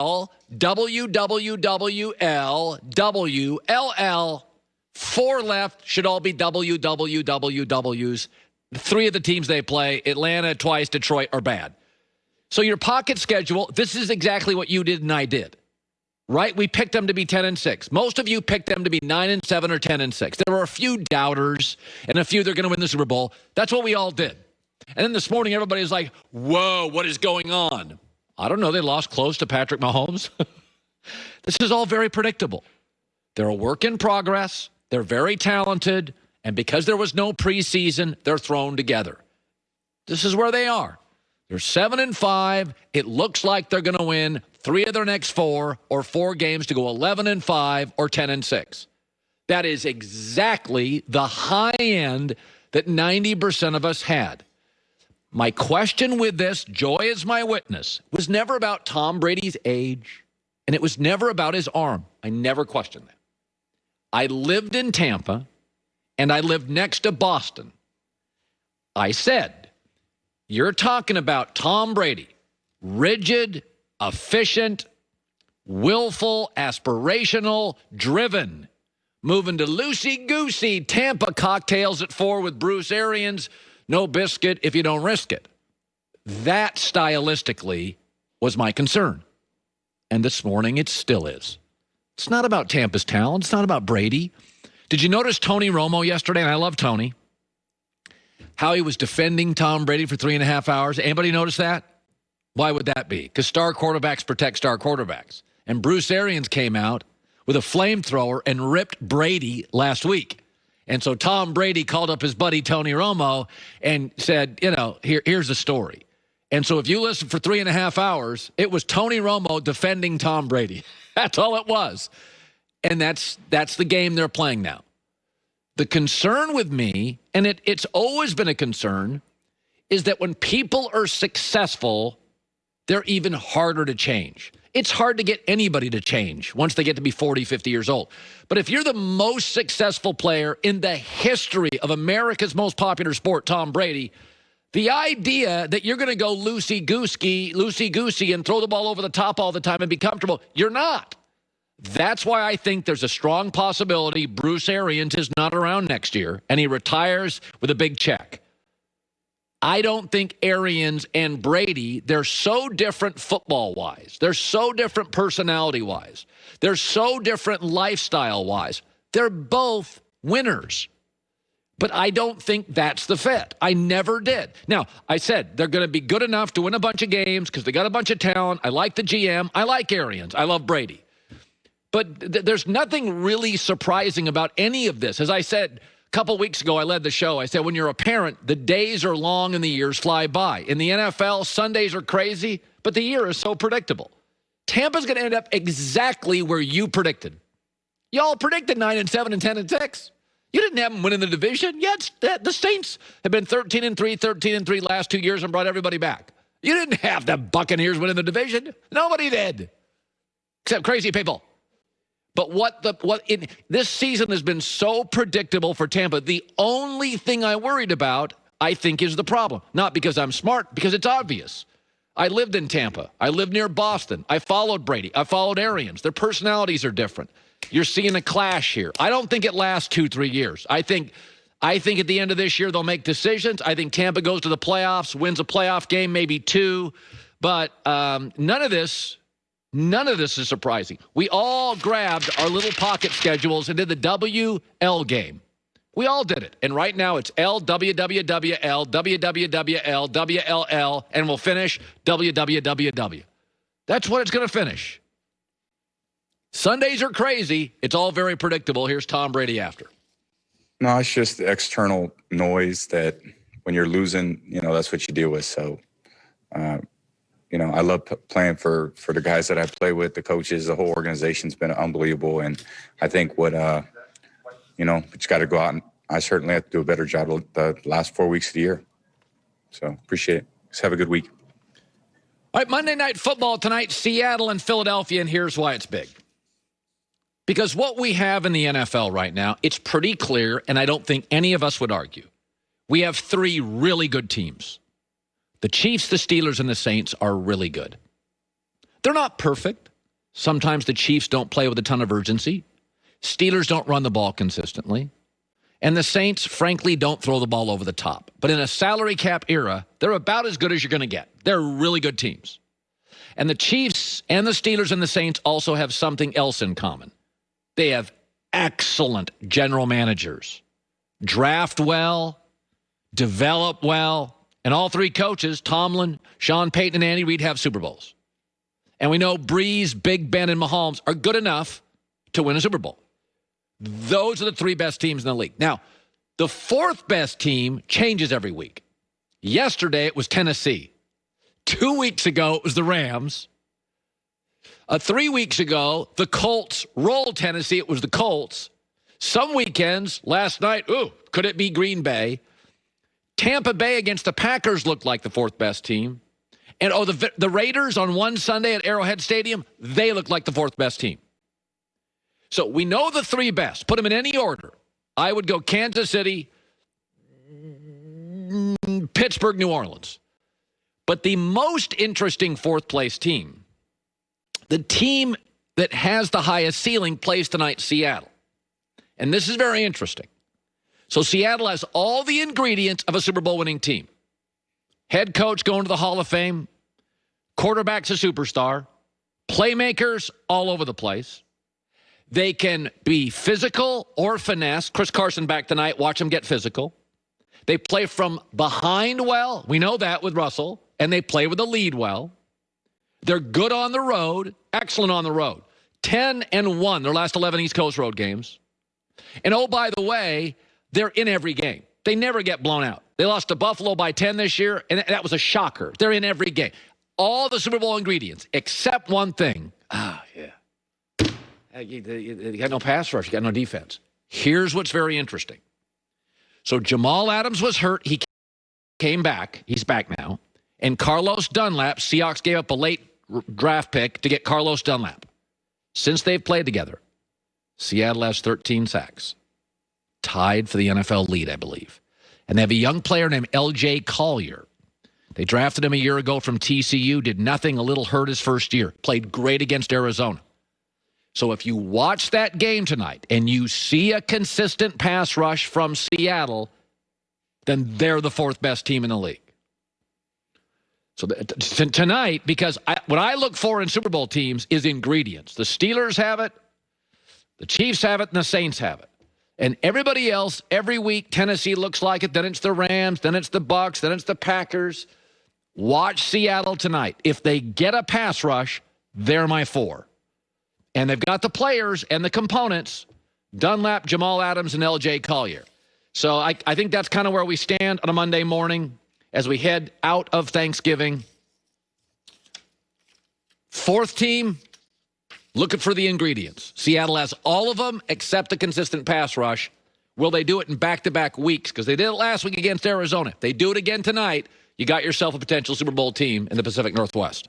WWWL. 4 left should all be WWWWs. 3 of the teams they play, Atlanta, twice, Detroit, are bad. So your pocket schedule, this is exactly what you did and I did. Right? We picked them to be 10-6. Most of you picked them to be 9-7 or 10-6. There were a few doubters and a few they're going to win the Super Bowl. That's what we all did. And then this morning, everybody was like, whoa, what is going on? I don't know. They lost close to Patrick Mahomes. This is all very predictable. They're a work in progress. They're very talented. And because there was no preseason, they're thrown together. This is where they are. They're 7-5. It looks like they're going to win 3 of their next 4 or 4 games to go 11-5 or 10-6. That is exactly the high end that 90% of us had. My question with this, Joy is my witness, was never about Tom Brady's age, and it was never about his arm. I never questioned that. I lived in Tampa, and I lived next to Boston. I said, you're talking about Tom Brady, rigid, efficient, willful, aspirational, driven, moving to loosey-goosey Tampa cocktails at 4 with Bruce Arians. No biscuit if you don't risk it. That stylistically was my concern. And this morning it still is. It's not about Tampa's talent. It's not about Brady. Did you notice Tony Romo yesterday? And I love Tony. How he was defending Tom Brady for 3.5 hours. Anybody notice that? Why would that be? Because star quarterbacks protect star quarterbacks. And Bruce Arians came out with a flamethrower and ripped Brady last week. And so Tom Brady called up his buddy Tony Romo and said, here's the story. And so if you listen for 3.5 hours, it was Tony Romo defending Tom Brady. That's all it was. And that's the game they're playing now. The concern with me, and it's always been a concern, is that when people are successful, they're even harder to change. It's hard to get anybody to change once they get to be 40, 50 years old. But if you're the most successful player in the history of America's most popular sport, Tom Brady, the idea that you're going to go loosey-goosey and throw the ball over the top all the time and be comfortable, you're not. That's why I think there's a strong possibility Bruce Arians is not around next year and he retires with a big check. I don't think Arians and Brady, they're so different football-wise. They're so different personality-wise. They're so different lifestyle-wise. They're both winners. But I don't think that's the fit. I never did. Now, I said they're going to be good enough to win a bunch of games because they got a bunch of talent. I like the GM. I like Arians. I love Brady. But there's nothing really surprising about any of this. As I said a couple weeks ago, I led the show. I said, when you're a parent, the days are long and the years fly by. In the NFL, Sundays are crazy, but the year is so predictable. Tampa's going to end up exactly where you predicted. Y'all predicted 9-7 and 10-6. You didn't have them winning the division. Yet the Saints have been 13-3, 13-3 last 2 years and brought everybody back. You didn't have the Buccaneers winning the division. Nobody did, except crazy people. But this season has been so predictable for Tampa. The only thing I worried about, I think, is the problem. Not because I'm smart, because it's obvious. I lived in Tampa. I lived near Boston. I followed Brady. I followed Arians. Their personalities are different. You're seeing a clash here. I don't think it lasts 2-3 years. I think at the end of this year, they'll make decisions. I think Tampa goes to the playoffs, wins a playoff game, maybe 2. But none of this is surprising. We all grabbed our little pocket schedules and did the WL game. We all did it. And right now it's LWWWL, WWWL, WLL, and we'll finish WWWW. That's what it's going to finish. Sundays are crazy. It's all very predictable. Here's Tom Brady after. No, it's just the external noise that when you're losing, that's what you deal with. So, I love playing for the guys that I play with, the coaches, the whole organization's been unbelievable. And I think we just got to go out, and I certainly have to do a better job the last 4 weeks of the year. So appreciate it. Just have a good week. All right, Monday Night Football tonight, Seattle and Philadelphia, and here's why it's big. Because what we have in the NFL right now, it's pretty clear, and I don't think any of us would argue. We have 3 really good teams. The Chiefs, the Steelers, and the Saints are really good. They're not perfect. Sometimes the Chiefs don't play with a ton of urgency. Steelers don't run the ball consistently. And the Saints, frankly, don't throw the ball over the top. But in a salary cap era, they're about as good as you're going to get. They're really good teams. And the Chiefs and the Steelers and the Saints also have something else in common. They have excellent general managers. Draft well, develop well, and all three coaches, Tomlin, Sean Payton, and Andy Reid, have Super Bowls. And we know Breeze, Big Ben, and Mahomes are good enough to win a Super Bowl. Those are the three best teams in the league. Now, the fourth best team changes every week. Yesterday, it was Tennessee. 2 weeks ago, it was the Rams. 3 weeks ago, the Colts rolled Tennessee. It was the Colts. Some weekends, last night, could it be Green Bay? Tampa Bay against the Packers looked like the fourth best team. And the Raiders on one Sunday at Arrowhead Stadium, they look like the fourth best team. So we know the three best. Put them in any order. I would go Kansas City, Pittsburgh, New Orleans. But the most interesting fourth place team, the team that has the highest ceiling, plays tonight, Seattle. And this is very interesting. So Seattle has all the ingredients of a Super Bowl winning team. Head coach going to the Hall of Fame, quarterback's a superstar, playmakers all over the place. They can be physical or finesse. Chris Carson back tonight. Watch them get physical. They play from behind well. We know that with Russell. And they play with the lead well. They're good on the road. Excellent on the road. 10-1 their last 11 East Coast road games. And oh, by the way, they're in every game. They never get blown out. They lost to Buffalo by 10 this year, and that was a shocker. They're in every game. All the Super Bowl ingredients, except one thing. You got no pass rush. You got no defense. Here's what's very interesting. So Jamal Adams was hurt. He came back. He's back now. And Carlos Dunlap, Seahawks gave up a late draft pick to get Carlos Dunlap. Since they've played together, Seattle has 13 sacks. Tied for the NFL lead, I believe. And they have a young player named L.J. Collier. They drafted him a year ago from TCU, did nothing, a little hurt his first year. Played great against Arizona. So if you watch that game tonight and you see a consistent pass rush from Seattle, then they're the fourth best team in the league. So tonight, because what I look for in Super Bowl teams is ingredients. The Steelers have it, the Chiefs have it, and the Saints have it. And everybody else, every week, Tennessee looks like it. Then it's the Rams, then it's the Bucs, then it's the Packers. Watch Seattle tonight. If they get a pass rush, they're my four. And they've got the players and the components, Dunlap, Jamal Adams, and L.J. Collier. So I think that's kind of where we stand on a Monday morning as we head out of Thanksgiving. Fourth team, looking for the ingredients. Seattle has all of them except the consistent pass rush. Will they do it in back-to-back weeks? Because they did it last week against Arizona. If they do it again tonight, you got yourself a potential Super Bowl team in the Pacific Northwest.